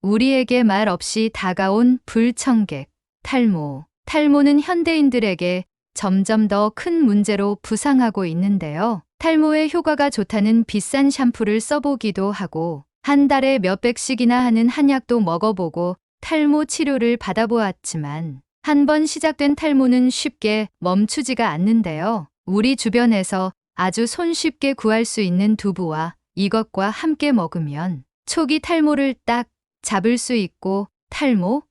우리에게 말 없이 다가온 불청객, 탈모. 탈모는 현대인들에게 점점 더 큰 문제로 부상하고 있는데요. 탈모에 효과가 좋다는 비싼 샴푸를 써보기도 하고 한 달에 몇백씩이나 하는 한약도 먹어보고 탈모 치료를 받아보았지만 한 번 시작된 탈모는 쉽게 멈추지가 않는데요. 우리 주변에서 아주 손쉽게 구할 수 있는 두부와 이것과 함께 먹으면 초기 탈모를 딱 잡을 수 있고 탈모?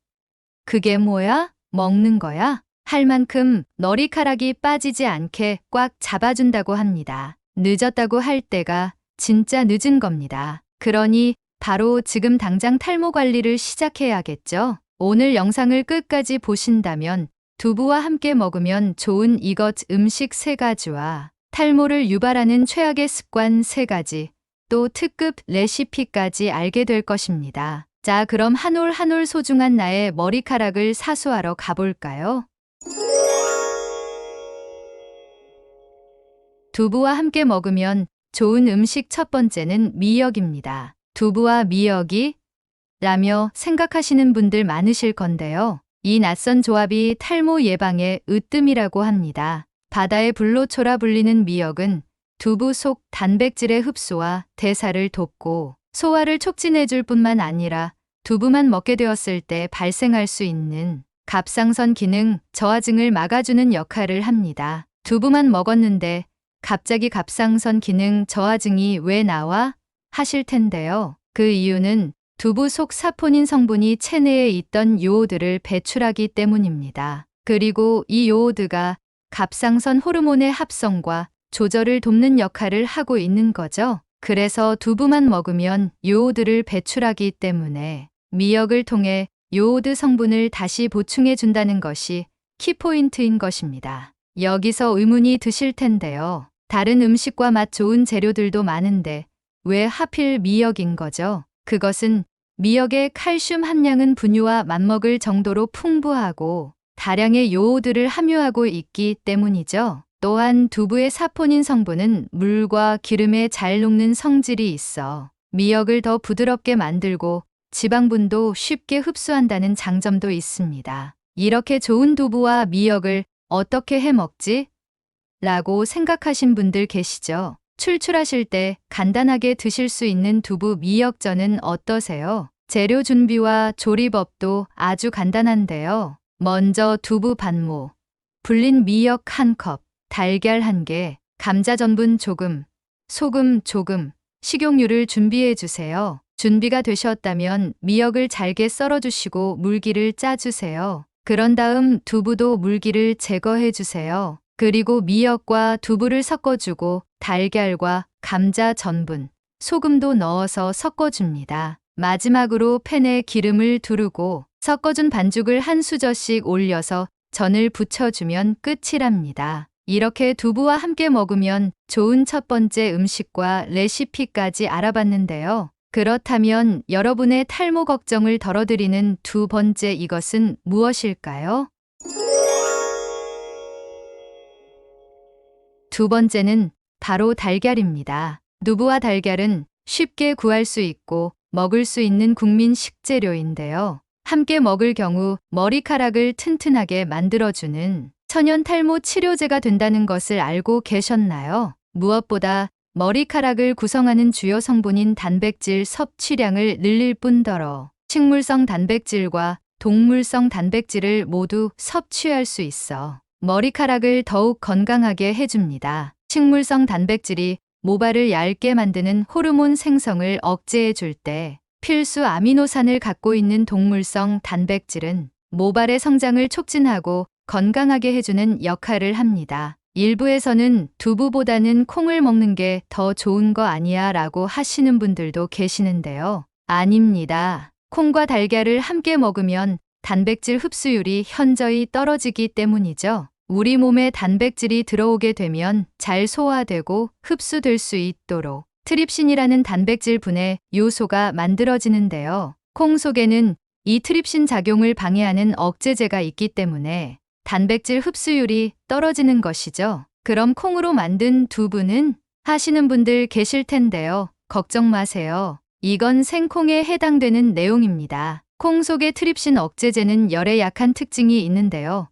그게 뭐야? 먹는 거야? 할 만큼 머리카락이 빠지지 않게 꽉 잡아준다고 합니다. 늦었다고 할 때가 진짜 늦은 겁니다. 그러니 바로 지금 당장 탈모 관리를 시작해야겠죠? 오늘 영상을 끝까지 보신다면 두부와 함께 먹으면 좋은 이것 음식 3가지와 탈모를 유발하는 최악의 습관 3가지, 또 특급 레시피까지 알게 될 것입니다. 자, 그럼 한 올 한 올 소중한 나의 머리카락을 사수하러 가볼까요? 두부와 함께 먹으면 좋은 음식 첫 번째는 미역입니다. 두부와 미역이 라며 생각하시는 분들 많으실 건데요. 이 낯선 조합이 탈모 예방의 으뜸이라고 합니다. 바다의 불로초라 불리는 미역은 두부 속 단백질의 흡수와 대사를 돕고 소화를 촉진해줄 뿐만 아니라 두부만 먹게 되었을 때 발생할 수 있는 갑상선 기능 저하증을 막아주는 역할을 합니다. 두부만 먹었는데 갑자기 갑상선 기능 저하증이 왜 나와? 하실 텐데요. 그 이유는 두부 속 사포닌 성분이 체내에 있던 요오드를 배출하기 때문입니다. 그리고 이 요오드가 갑상선 호르몬의 합성과 조절을 돕는 역할을 하고 있는 거죠. 그래서 두부만 먹으면 요오드를 배출하기 때문에 미역을 통해 요오드 성분을 다시 보충해 준다는 것이 키포인트인 것입니다. 여기서 의문이 드실 텐데요. 다른 음식과 맛 좋은 재료들도 많은데 왜 하필 미역인 거죠? 그것은 미역의 칼슘 함량은 분유와 맞먹을 정도로 풍부하고 다량의 요오드를 함유하고 있기 때문이죠. 또한 두부의 사포닌 성분은 물과 기름에 잘 녹는 성질이 있어 미역을 더 부드럽게 만들고 지방분도 쉽게 흡수한다는 장점도 있습니다. 이렇게 좋은 두부와 미역을 어떻게 해 먹지? 라고 생각하신 분들 계시죠? 출출하실 때 간단하게 드실 수 있는 두부 미역전은 어떠세요? 재료 준비와 조리법도 아주 간단한데요. 먼저 두부 반모, 불린 미역 1컵, 달걀 1개, 감자 전분 조금, 소금 조금, 식용유를 준비해 주세요. 준비가 되셨다면 미역을 잘게 썰어 주시고 물기를 짜주세요. 그런 다음 두부도 물기를 제거해 주세요. 그리고 미역과 두부를 섞어주고 달걀과 감자 전분, 소금도 넣어서 섞어줍니다. 마지막으로 팬에 기름을 두르고 섞어준 반죽을 한 수저씩 올려서 전을 부쳐주면 끝이랍니다. 이렇게 두부와 함께 먹으면 좋은 첫 번째 음식과 레시피까지 알아봤는데요. 그렇다면 여러분의 탈모 걱정을 덜어드리는 두 번째 이것은 무엇일까요? 두 번째는 바로 달걀입니다. 두부와 달걀은 쉽게 구할 수 있고 먹을 수 있는 국민 식재료인데요. 함께 먹을 경우 머리카락을 튼튼하게 만들어주는 천연 탈모 치료제가 된다는 것을 알고 계셨나요? 무엇보다 머리카락을 구성하는 주요 성분인 단백질 섭취량을 늘릴 뿐더러 식물성 단백질과 동물성 단백질을 모두 섭취할 수 있어 머리카락을 더욱 건강하게 해줍니다. 식물성 단백질이 모발을 얇게 만드는 호르몬 생성을 억제해 줄 때 필수 아미노산을 갖고 있는 동물성 단백질은 모발의 성장을 촉진하고 건강하게 해주는 역할을 합니다. 일부에서는 두부보다는 콩을 먹는 게 더 좋은 거 아니야 라고 하시는 분들도 계시는데요. 아닙니다. 콩과 달걀을 함께 먹으면 단백질 흡수율이 현저히 떨어지기 때문이죠. 우리 몸에 단백질이 들어오게 되면 잘 소화되고 흡수될 수 있도록 트립신이라는 단백질 분해 요소가 만들어지는데요. 콩 속에는 이 트립신 작용을 방해하는 억제제가 있기 때문에 단백질 흡수율이 떨어지는 것이죠. 그럼 콩으로 만든 두부는? 하시는 분들 계실 텐데요. 걱정 마세요. 이건 생콩에 해당되는 내용입니다. 콩 속의 트립신 억제제는 열에 약한 특징이 있는데요.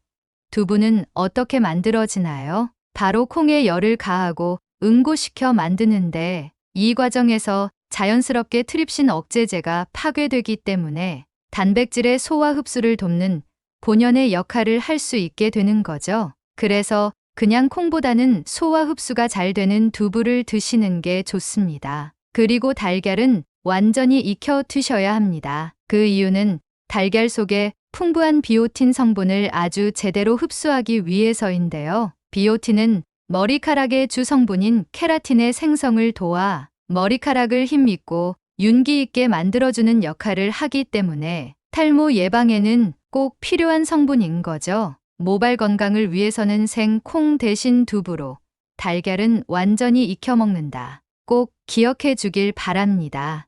두부는 어떻게 만들어지나요? 바로 콩에 열을 가하고 응고시켜 만드는데 이 과정에서 자연스럽게 트립신 억제제가 파괴되기 때문에 단백질의 소화 흡수를 돕는 본연의 역할을 할 수 있게 되는 거죠. 그래서 그냥 콩보다는 소화 흡수가 잘 되는 두부를 드시는 게 좋습니다. 그리고 달걀은 완전히 익혀 드셔야 합니다. 그 이유는 달걀 속에 풍부한 비오틴 성분을 아주 제대로 흡수하기 위해서인데요. 비오틴은 머리카락의 주 성분인 케라틴의 생성을 도와 머리카락을 힘있고 윤기 있게 만들어주는 역할을 하기 때문에 탈모 예방에는 꼭 필요한 성분인 거죠. 모발 건강을 위해서는 생콩 대신 두부로, 달걀은 완전히 익혀 먹는다. 꼭 기억해 주길 바랍니다.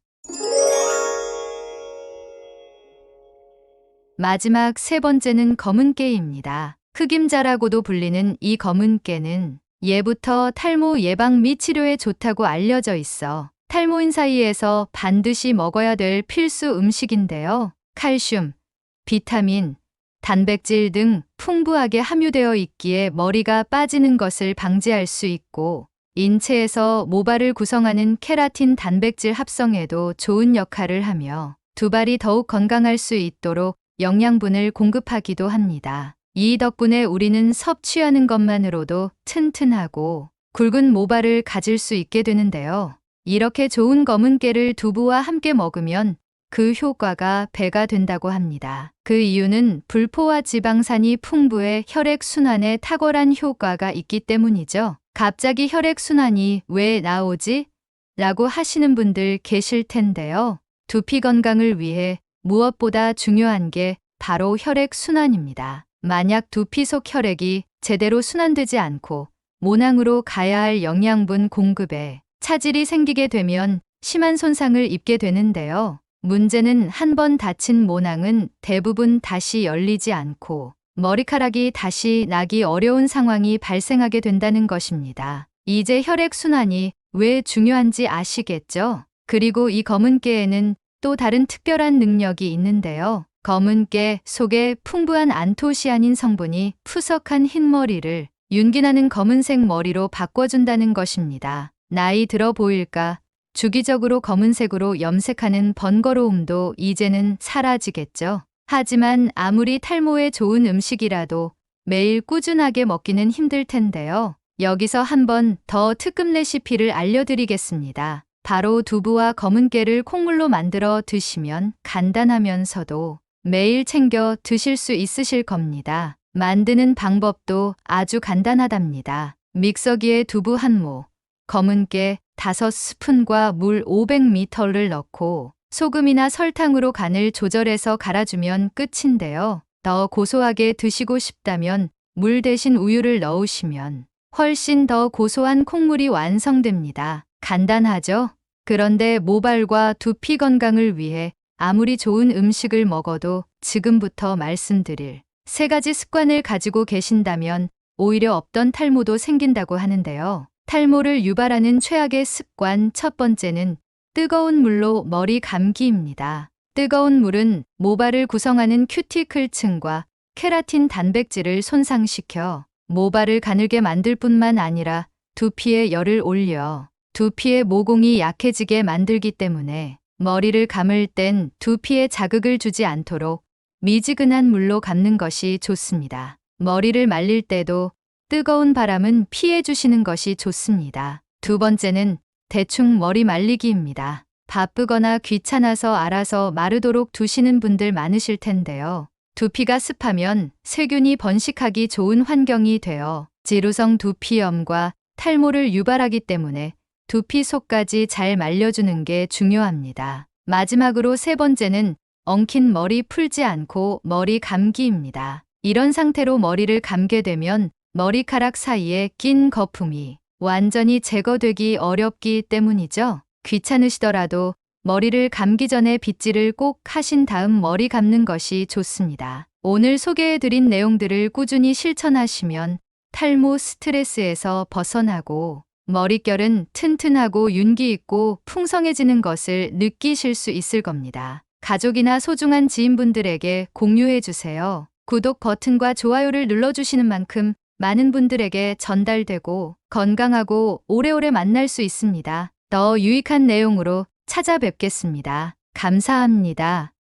마지막 세 번째는 검은깨입니다. 흑임자라고도 불리는 이 검은깨는 예부터 탈모 예방 및 치료에 좋다고 알려져 있어 탈모인 사이에서 반드시 먹어야 될 필수 음식인데요. 칼슘, 비타민, 단백질 등 풍부하게 함유되어 있기에 머리가 빠지는 것을 방지할 수 있고 인체에서 모발을 구성하는 케라틴 단백질 합성에도 좋은 역할을 하며 두발이 더욱 건강할 수 있도록 영양분을 공급하기도 합니다. 이 덕분에 우리는 섭취하는 것만으로도 튼튼하고 굵은 모발을 가질 수 있게 되는데요. 이렇게 좋은 검은깨를 두부와 함께 먹으면 그 효과가 배가 된다고 합니다. 그 이유는 불포화 지방산이 풍부해 혈액순환에 탁월한 효과가 있기 때문이죠. 갑자기 혈액순환이 왜 나오지? 라고 하시는 분들 계실 텐데요. 두피 건강을 위해 무엇보다 중요한 게 바로 혈액순환입니다. 만약 두피 속 혈액이 제대로 순환되지 않고 모낭으로 가야 할 영양분 공급에 차질이 생기게 되면 심한 손상을 입게 되는데요. 문제는 한 번 다친 모낭은 대부분 다시 열리지 않고 머리카락이 다시 나기 어려운 상황이 발생하게 된다는 것입니다. 이제 혈액순환이 왜 중요한지 아시겠죠? 그리고 이 검은깨에는 또 다른 특별한 능력이 있는데요. 검은깨 속에 풍부한 안토시아닌 성분이 푸석한 흰머리를 윤기나는 검은색 머리로 바꿔준다는 것입니다. 나이 들어 보일까? 주기적으로 검은색으로 염색하는 번거로움도 이제는 사라지겠죠. 하지만 아무리 탈모에 좋은 음식이라도 매일 꾸준하게 먹기는 힘들 텐데요. 여기서 한번 더 특급 레시피를 알려드리겠습니다. 바로 두부와 검은깨를 콩물로 만들어 드시면 간단하면서도 매일 챙겨 드실 수 있으실 겁니다. 만드는 방법도 아주 간단하답니다. 믹서기에 두부 1모, 검은깨 5스푼과 물 500ml를 넣고 소금이나 설탕으로 간을 조절해서 갈아주면 끝인데요. 더 고소하게 드시고 싶다면 물 대신 우유를 넣으시면 훨씬 더 고소한 콩물이 완성됩니다. 간단하죠? 그런데 모발과 두피 건강을 위해 아무리 좋은 음식을 먹어도 지금부터 말씀드릴 3가지 습관을 가지고 계신다면 오히려 없던 탈모도 생긴다고 하는데요. 탈모를 유발하는 최악의 습관 첫 번째는 뜨거운 물로 머리 감기입니다. 뜨거운 물은 모발을 구성하는 큐티클층과 케라틴 단백질을 손상시켜 모발을 가늘게 만들 뿐만 아니라 두피에 열을 올려 두피의 모공이 약해지게 만들기 때문에 머리를 감을 땐 두피에 자극을 주지 않도록 미지근한 물로 감는 것이 좋습니다. 머리를 말릴 때도 뜨거운 바람은 피해 주시는 것이 좋습니다. 두 번째는 대충 머리 말리기입니다. 바쁘거나 귀찮아서 알아서 마르도록 두시는 분들 많으실 텐데요. 두피가 습하면 세균이 번식하기 좋은 환경이 되어 지루성 두피염과 탈모를 유발하기 때문에 두피 속까지 잘 말려주는 게 중요합니다. 마지막으로 세 번째는 엉킨 머리 풀지 않고 머리 감기입니다. 이런 상태로 머리를 감게 되면 머리카락 사이에 낀 거품이 완전히 제거되기 어렵기 때문이죠. 귀찮으시더라도 머리를 감기 전에 빗질을 꼭 하신 다음 머리 감는 것이 좋습니다. 오늘 소개해드린 내용들을 꾸준히 실천하시면 탈모 스트레스에서 벗어나고 머릿결은 튼튼하고 윤기 있고 풍성해지는 것을 느끼실 수 있을 겁니다. 가족이나 소중한 지인분들에게 공유해 주세요. 구독 버튼과 좋아요를 눌러주시는 만큼 많은 분들에게 전달되고 건강하고 오래오래 만날 수 있습니다. 더 유익한 내용으로 찾아뵙겠습니다. 감사합니다.